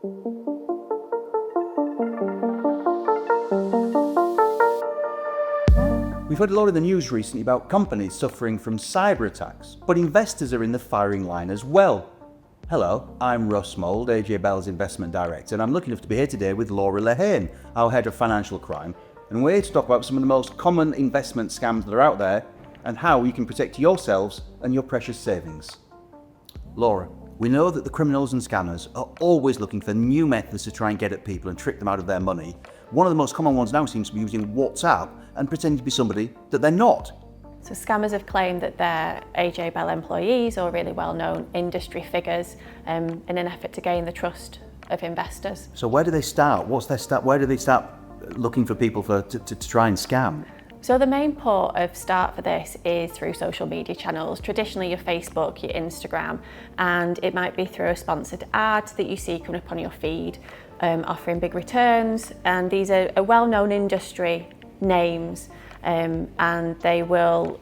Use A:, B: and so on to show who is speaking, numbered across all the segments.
A: We've heard a lot in the news recently about companies suffering from cyber attacks, but investors are in the firing line as well. Hello, I'm Russ Mould, AJ Bell's Investment Director, and I'm lucky enough to be here today with Laura Lehane, our Head of Financial Crime, and we're here to talk about some of the most common investment scams that are out there and how you can protect yourselves and your precious savings. Laura, we know that the criminals and scammers are always looking for new methods to try and get at people and trick them out of their money. One of the most common ones now seems to be using WhatsApp and pretending to be somebody that they're not.
B: So scammers have claimed that they're AJ Bell employees or really well-known industry figures in an effort to gain the trust of investors.
A: So where do they start? Where do they start looking for people to try and scam?
B: So the main port of start for this is through social media channels, traditionally your Facebook, your Instagram, and it might be through a sponsored ad that you see coming up on your feed, offering big returns, and these are well-known industry names, and they will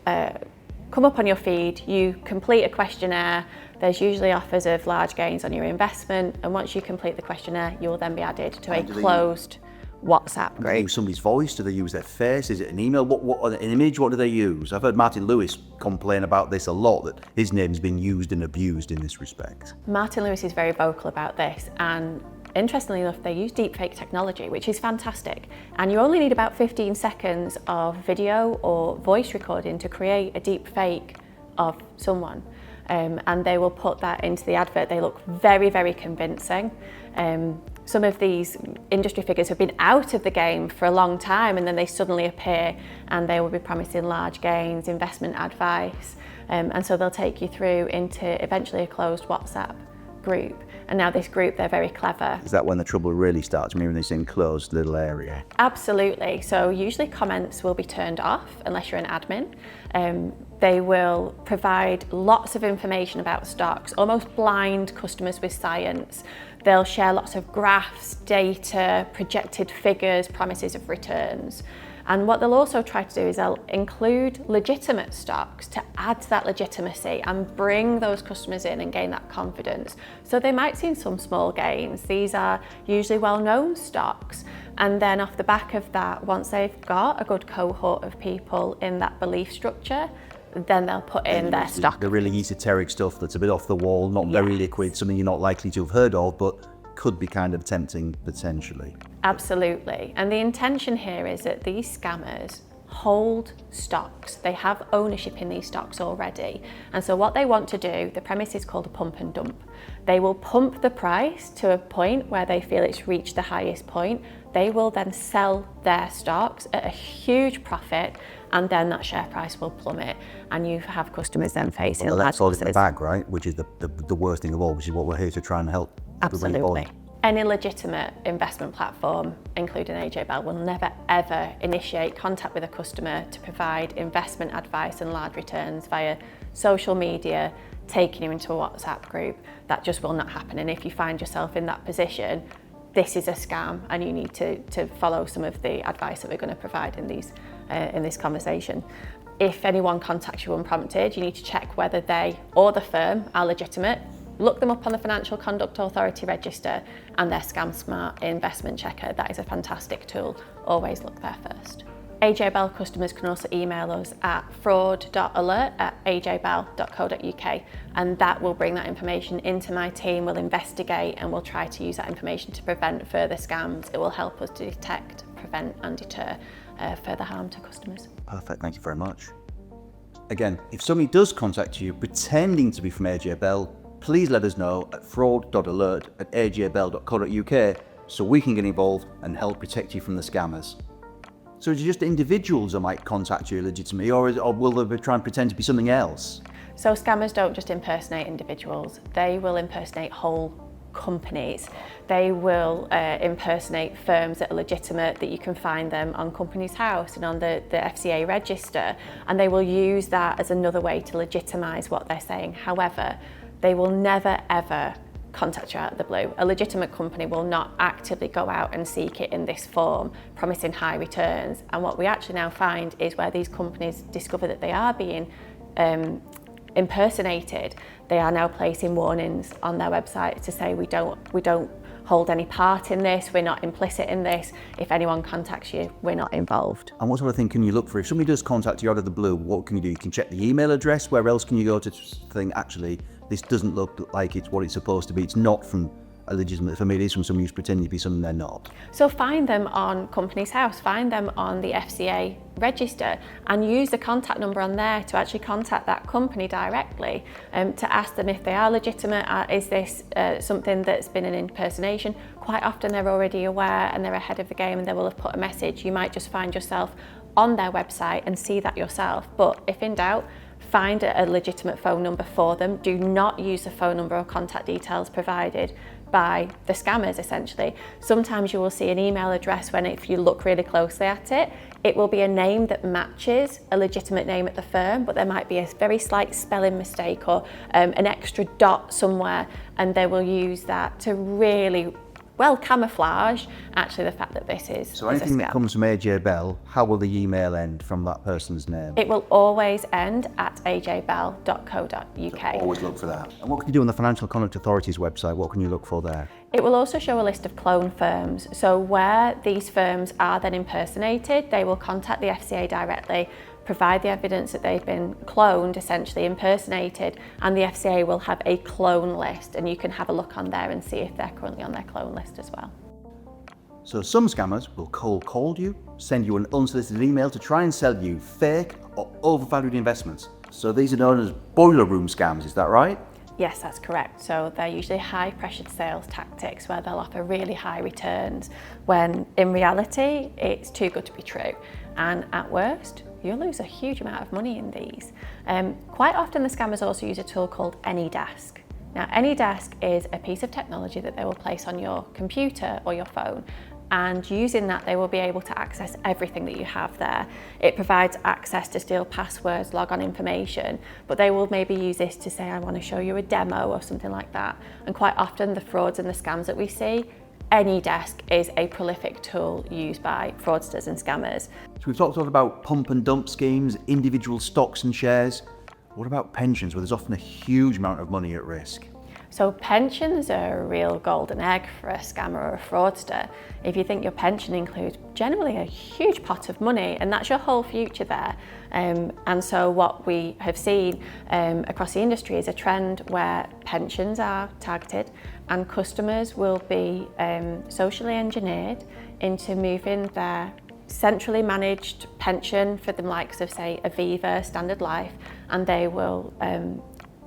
B: come up on your feed. You complete a questionnaire. There's usually offers of large gains on your investment, and once you complete the questionnaire, you'll then be added to a closed WhatsApp group.
A: Do they use somebody's voice? Do they use their face? Is it an email? What an image? What do they use? I've heard Martin Lewis complain about this a lot, that his name's been used and abused in this respect.
B: Martin Lewis is very vocal about this, and interestingly enough, they use deepfake technology, which is fantastic. And you only need about 15 seconds of video or voice recording to create a deepfake of someone. And they will put that into the advert. They look very, very convincing. Some of these industry figures have been out of the game for a long time, and then they suddenly appear and they will be promising large gains, investment advice. And so they'll take you through into eventually a closed WhatsApp group. And now this group, they're very clever.
A: Is that when the trouble really starts, when you're in this enclosed little area?
B: Absolutely. So usually comments will be turned off unless you're an admin. They will provide lots of information about stocks, almost blind customers with science. They'll share lots of graphs, data, projected figures, promises of returns. And what they'll also try to do is they'll include legitimate stocks to add to that legitimacy and bring those customers in and gain that confidence. So they might see some small gains. These are usually well-known stocks. And then off the back of that, once they've got a good cohort of people in that belief structure, then they'll put in their stock.
A: The really esoteric stuff that's a bit off the wall, not very liquid, something you're not likely to have heard of, but could be kind of tempting potentially.
B: Absolutely. And the intention here is that these scammers hold stocks. They have ownership in these stocks already. And so what they want to do, the premise is called a pump and dump. They will pump the price to a point where they feel it's reached the highest point. They will then sell their stocks at a huge profit, and then that share price will plummet, and you have customers then facing
A: that's all in the bag, right? Which is the worst thing of all, which is what we're here to try and help.
B: Absolutely. Any legitimate investment platform, including AJ Bell, will never ever initiate contact with a customer to provide investment advice and large returns via social media, taking you into a WhatsApp group. That just will not happen. And if you find yourself in that position, this is a scam, and you need to follow some of the advice that we're going to provide in this conversation. If anyone contacts you unprompted, you need to check whether they or the firm are legitimate. Look them up on the Financial Conduct Authority register and their Scam Smart investment checker. That is a fantastic tool. Always look there first. AJ Bell customers can also email us at fraud.alert@ajbell.co.uk, and that will bring that information into my team. We'll investigate and we'll try to use that information to prevent further scams. It will help us to detect, prevent and deter further harm to customers.
A: Perfect, thank you very much. Again, if somebody does contact you pretending to be from AJ Bell, please let us know at fraud.alert@ajbell.co.uk so we can get involved and help protect you from the scammers. So is it just individuals that might contact you legitimately, or will they try and pretend to be something else?
B: So scammers don't just impersonate individuals, they will impersonate whole companies. They will impersonate firms that are legitimate, that you can find them on Companies House and on the FCA register, and they will use that as another way to legitimise what they're saying. However, they will never ever contact you out of the blue. A legitimate company will not actively go out and seek it in this form, promising high returns. And what we actually now find is where these companies discover that they are being impersonated, they are now placing warnings on their website to say we don't hold any part in this, we're not implicit in this, if anyone contacts you, we're not involved.
A: And what sort of thing can you look for? If somebody does contact you out of the blue, what can you do? You can check the email address. Where else can you go to think, actually, this doesn't look like it's what it's supposed to be. It's not from a legitimate, for me it is from somebody who's pretending to be something they're not.
B: So find them on Companies House, find them on the FCA register, and use the contact number on there to actually contact that company directly to ask them if they are legitimate. Is this something that's been an impersonation? Quite often they're already aware and they're ahead of the game and they will have put a message. You might just find yourself on their website and see that yourself. But if in doubt, find a legitimate phone number for them. Do not use the phone number or contact details provided by the scammers, essentially. Sometimes you will see an email address when, if you look really closely at it, it will be a name that matches a legitimate name at the firm, but there might be a very slight spelling mistake or an extra dot somewhere, and they will use that to really well camouflage actually the fact that this is
A: So anything that comes from AJ Bell, how will the email end from that person's name?
B: It will always end at ajbell.co.uk.
A: So always look for that. And what can you do on the Financial Conduct Authority's website? What can you look for there?
B: It will also show a list of clone firms. So where these firms are then impersonated, they will contact the FCA directly, provide the evidence that they've been cloned, essentially impersonated, and the FCA will have a clone list, and you can have a look on there and see if they're currently on their clone list as well.
A: So some scammers will cold call you, send you an unsolicited email to try and sell you fake or overvalued investments. So these are known as boiler room scams, is that right?
B: Yes, that's correct. So they're usually high pressured sales tactics where they'll offer really high returns when in reality it's too good to be true. And at worst, you'll lose a huge amount of money in these. Quite often the scammers also use a tool called AnyDesk. Now, AnyDesk is a piece of technology that they will place on your computer or your phone, and using that they will be able to access everything that you have there. It provides access to steal passwords, log on information, but they will maybe use this to say, I want to show you a demo or something like that. And quite often the frauds and the scams that we see, AnyDesk is a prolific tool used by fraudsters and scammers.
A: So we've talked a lot about pump and dump schemes, individual stocks and shares. What about pensions, where there's often a huge amount of money at risk?
B: So pensions are a real golden egg for a scammer or a fraudster. If you think your pension includes generally a huge pot of money, and that's your whole future there. And so what we have seen across the industry is a trend where pensions are targeted and customers will be socially engineered into moving their centrally managed pension for the likes of, say, Aviva, Standard Life, and they will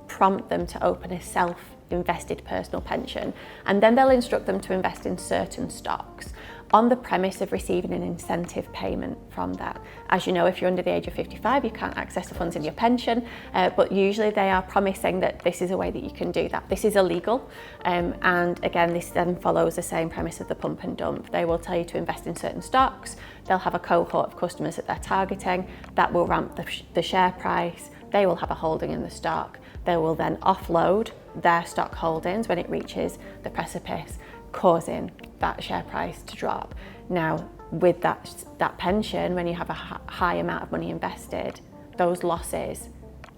B: prompt them to open a self-invested personal pension, and then they'll instruct them to invest in certain stocks on the premise of receiving an incentive payment from that. As you know, if you're under the age of 55, you can't access the funds in your pension, but usually they are promising that this is a way that you can do that. This is illegal, and again, this then follows the same premise of the pump and dump. They will tell you to invest in certain stocks, they'll have a cohort of customers that they're targeting, that will ramp the share price, they will have a holding in the stock, they will then offload their stock holdings when it reaches the precipice, causing that share price to drop. Now, with that pension, when you have a high amount of money invested, those losses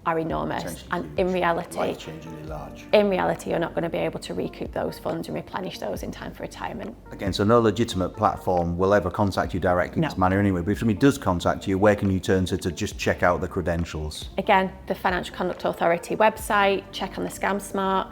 B: are enormous, and in reality,
A: life-changingly large.
B: In reality, you're not going to be able to recoup those funds and replenish those in time for retirement.
A: Again, so no legitimate platform will ever contact you directly in this manner anyway, but if somebody does contact you, where can you turn to just check out the credentials?
B: Again, the Financial Conduct Authority website, check on the Scam Smart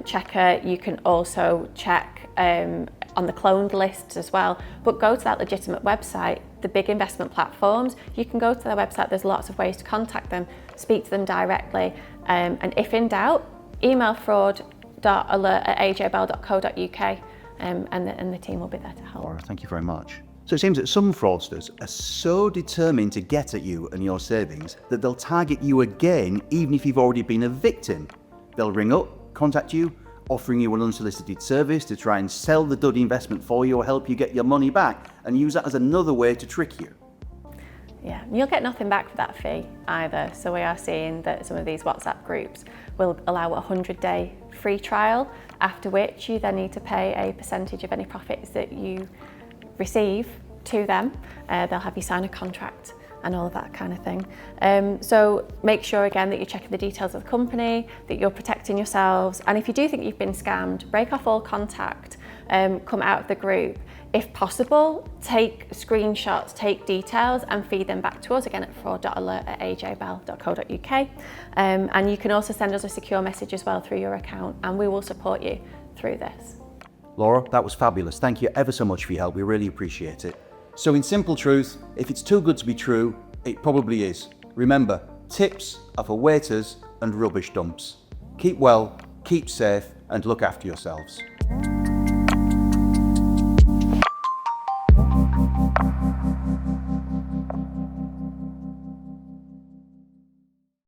B: checker. You can also check on the cloned lists as well, but go to that legitimate website. The big investment platforms, you can go to their website, there's lots of ways to contact them, speak to them directly, and if in doubt, email fraud.alert@ajbell.co.uk, and the team will be there to help.
A: Laura, thank you very much. So it seems that some fraudsters are so determined to get at you and your savings that they'll target you again even if you've already been a victim. They'll ring up, contact you, offering you an unsolicited service to try and sell the dud investment for you or help you get your money back, and use that as another way to trick you.
B: Yeah, you'll get nothing back for that fee either. So we are seeing that some of these WhatsApp groups will allow a 100-day free trial, after which you then need to pay a percentage of any profits that you receive to them. They'll have you sign a contract and all of that kind of thing. So make sure again that you're checking the details of the company, that you're protecting yourselves, and if you do think you've been scammed, break off all contact, come out of the group. If possible, take screenshots, take details and feed them back to us, again at fraud.alert@ajbell.co.uk. And you can also send us a secure message as well through your account, and we will support you through this.
A: Laura, that was fabulous. Thank you ever so much for your help. We really appreciate it. So in simple truth, if it's too good to be true, it probably is. Remember, tips are for waiters and rubbish dumps. Keep well, keep safe, and look after yourselves.